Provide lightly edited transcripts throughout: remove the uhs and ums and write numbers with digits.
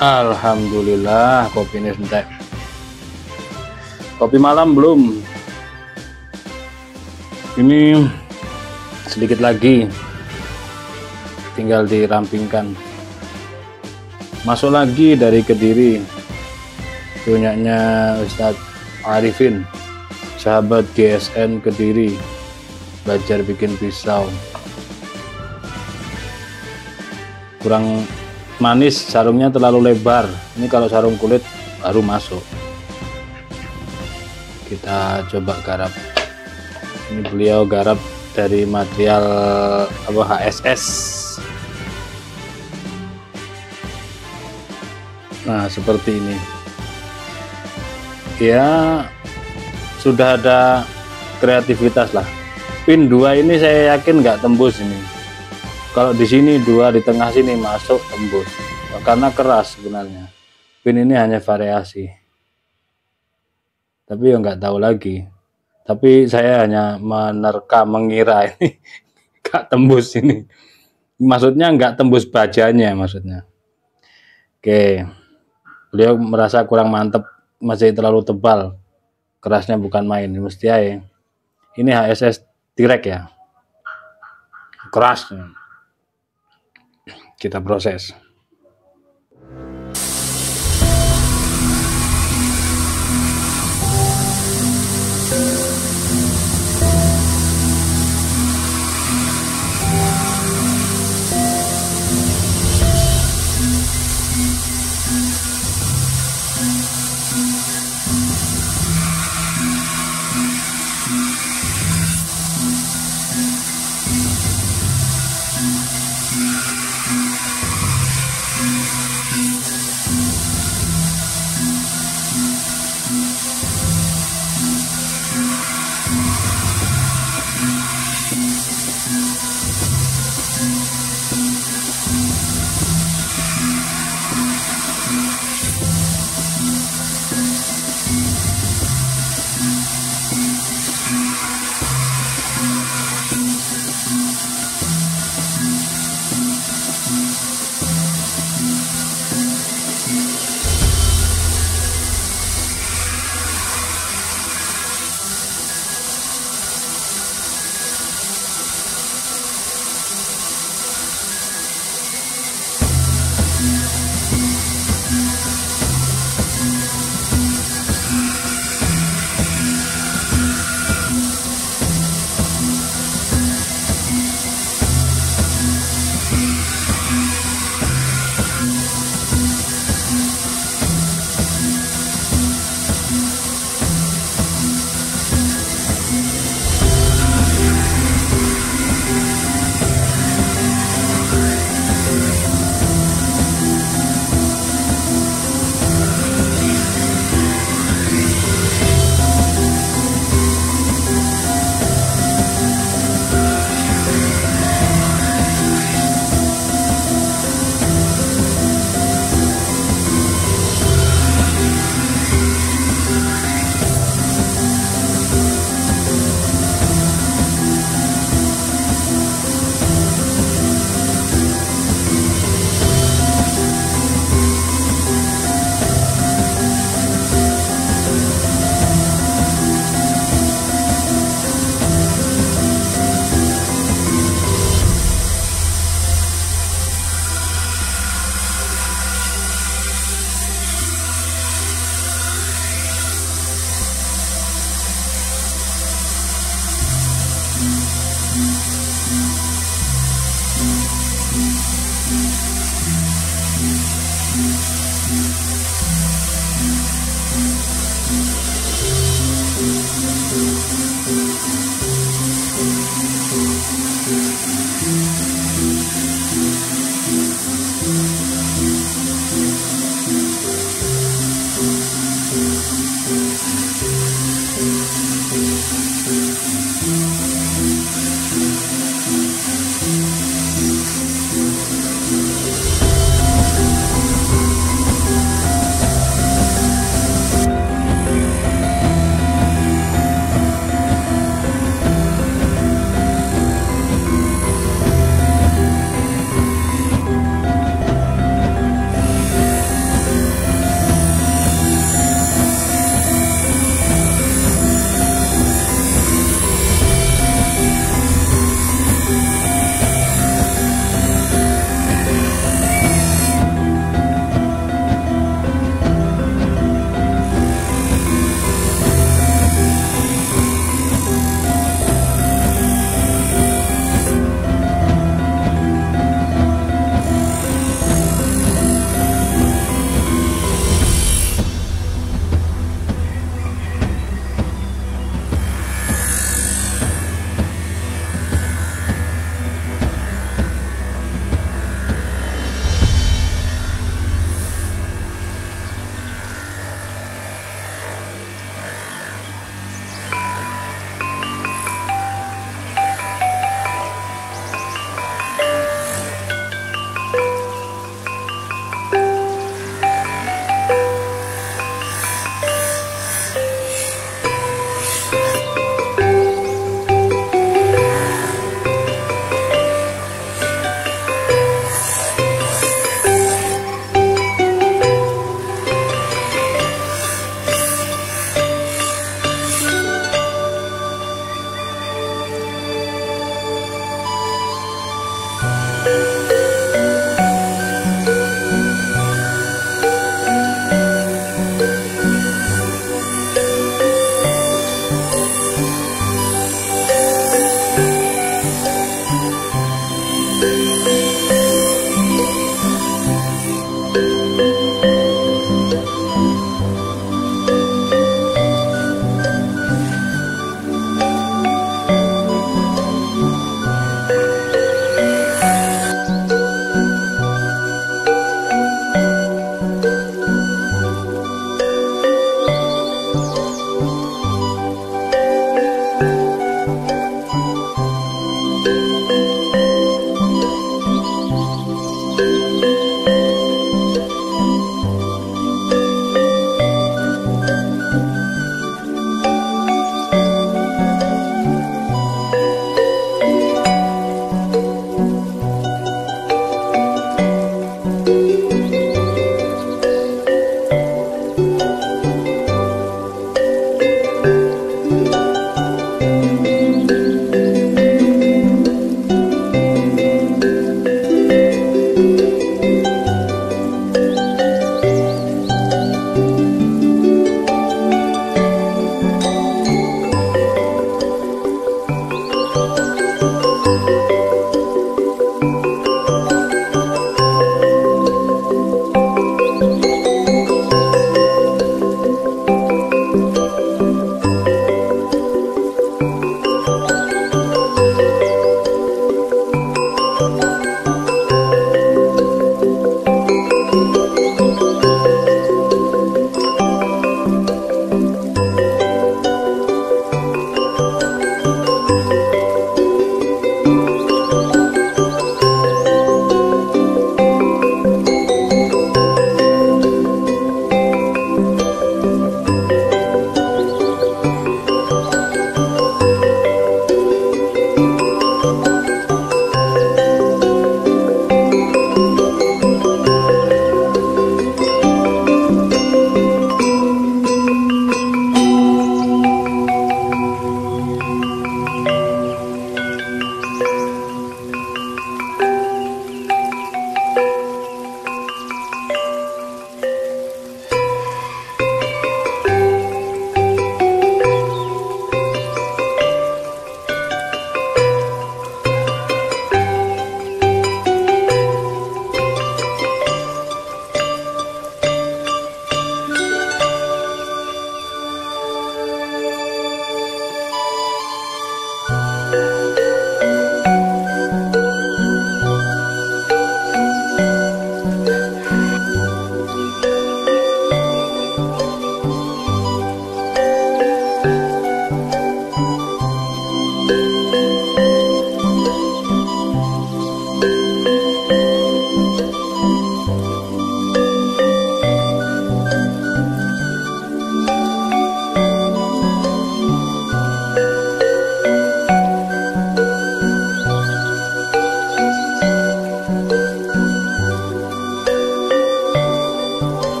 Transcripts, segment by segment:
Alhamdulillah kopi ini entek. Kopi malam belum. Ini sedikit lagi, tinggal dirampingkan. Masuk lagi dari Kediri, punyanya Ustadz Arifin, sahabat GSN Kediri, belajar bikin pisau. Kurang manis, sarungnya terlalu lebar. Ini kalau sarung kulit baru masuk. Kita coba garap. Ini beliau garap dari material HSS. Nah, seperti ini. Ya, sudah ada kreativitas lah. Pin 2 ini saya yakin nggak tembus ini. Kalau di sini 2, di tengah sini masuk tembus. Karena keras sebenarnya. Pin ini hanya variasi. Tapi ya nggak tahu lagi. Tapi saya hanya menerka, mengira ini nggak tembus ini. Maksudnya nggak tembus bajanya maksudnya. Oke. Beliau merasa kurang mantep, masih terlalu tebal, kerasnya bukan main. Mesti aja ini HSS direct ya, keras. Kita proses.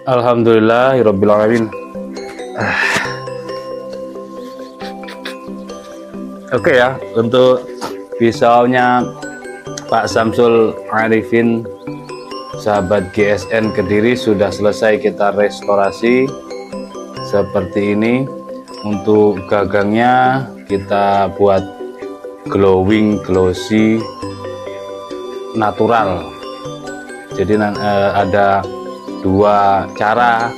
Alhamdulillahirabbil alamin. Oke ya, untuk pisaunya Pak Samsul Arifin, sahabat GSN Kediri, sudah selesai kita restorasi seperti ini. Untuk gagangnya kita buat glowing, glossy, natural. Jadi ada dua cara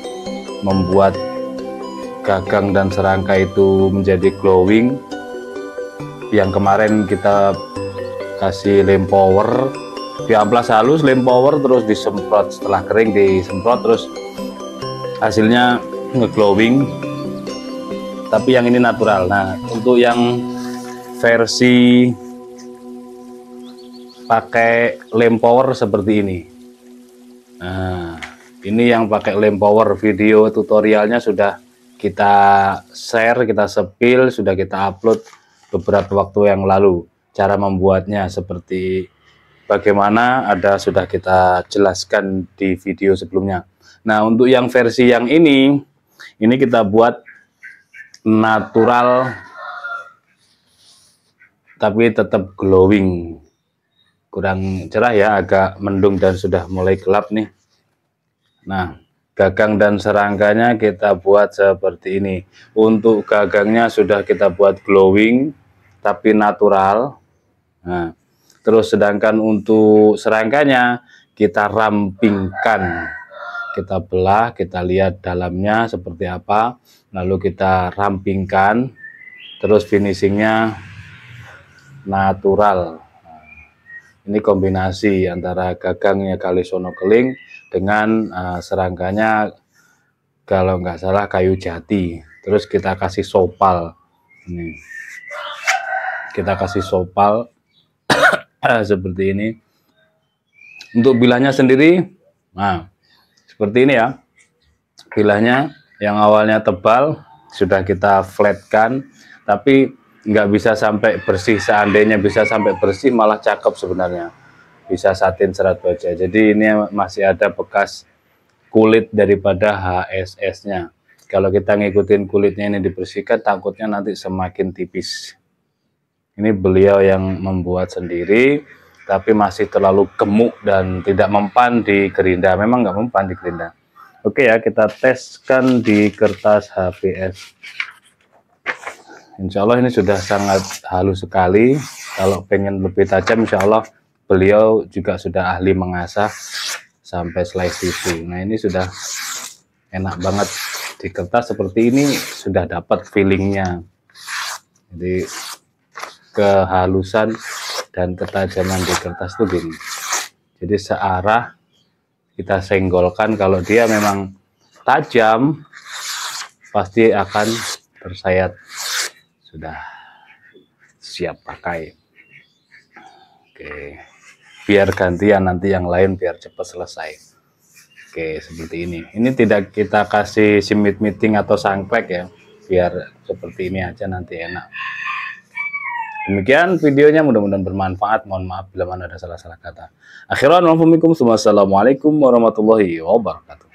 membuat gagang dan serangka itu menjadi glowing. Yang kemarin kita kasih lem power, diamplas halus, lem power, terus disemprot, setelah kering disemprot, terus hasilnya nge-glowing. Tapi yang ini natural. Nah, untuk yang versi pakai lem power seperti ini. Nah, ini yang pakai lem power, video tutorialnya sudah kita share, kita sepil, sudah kita upload beberapa waktu yang lalu. Cara membuatnya seperti bagaimana sudah kita jelaskan di video sebelumnya. Nah, untuk yang versi yang ini kita buat natural tapi tetap glowing. Kurang cerah ya, agak mendung dan sudah mulai gelap nih. Nah, gagang dan serangkanya kita buat seperti ini. Untuk gagangnya sudah kita buat glowing tapi natural. Nah, terus sedangkan untuk serangkanya kita rampingkan. Kita belah, kita lihat dalamnya seperti apa, lalu kita rampingkan, terus finishingnya natural. Ini kombinasi antara gagangnya Kalisono Keling dengan serangkanya kalau nggak salah kayu jati. Terus kita kasih sopal. Ini kita kasih sopal seperti ini. Untuk bilahnya sendiri, nah seperti ini ya. Bilahnya yang awalnya tebal sudah kita flatkan, tapi nggak bisa sampai bersih. Seandainya bisa sampai bersih malah cakep sebenarnya, bisa satin serat baja. Jadi ini masih ada bekas kulit daripada HSS nya. Kalau kita ngikutin kulitnya ini dibersihkan, takutnya nanti semakin tipis. Ini beliau yang membuat sendiri, tapi masih terlalu gemuk dan tidak mempan di gerinda. Memang nggak mempan di gerinda. Oke ya, kita teskan di kertas HPS. Insya Allah ini sudah sangat halus sekali. Kalau pengen lebih tajam, insya Allah beliau juga sudah ahli mengasah sampai slice tisu. Nah ini sudah enak banget di kertas seperti ini, sudah dapat feelingnya. Jadi kehalusan dan ketajaman di kertas tuh gini. Jadi searah kita senggolkan, kalau dia memang tajam pasti akan tersayat. Sudah siap pakai. Oke, biar gantian nanti yang lain biar cepat selesai. Oke, seperti ini. Ini tidak kita kasih simit meeting atau sangklek ya, biar seperti ini aja nanti enak. Demikian videonya, mudah-mudahan bermanfaat. Mohon maaf bila mana ada salah-salah kata. Akhiran, wassalamualaikum warahmatullahi wabarakatuh.